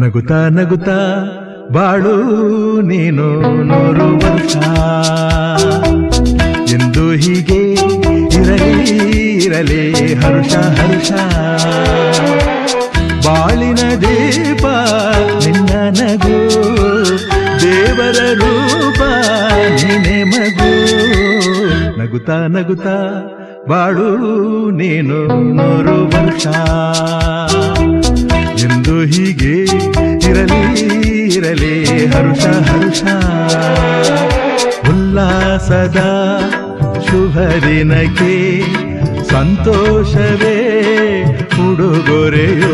ನಗುತ್ತಾ ನಗುತ್ತಾ ಬಾಳು ನೀನು 100 ವರ್ಷ ಎಂದು ಹೀಗೆ ಇರಲಿ ಹರುಷ ಹರುಷ ಬಾಳಿನ ದೀಪ ನಿನ್ನ ನಗು ದೇವರ ರೂಪ ನೀನೆ ಮಗು ನಗುತ್ತಾ ನಗುತ್ತಾ ಬಾಳು ನೀನು 100 ವರ್ಷ ಎಂದು ಹೀಗೆ ಇರಲಿ ಹರುಷ ಹರುಷ ಉಲ್ಲಾಸದ ಶುಭ ದಿನಕ್ಕೆ ಸಂತೋಷವೇ ಉಡುಗೊರೆಯೋ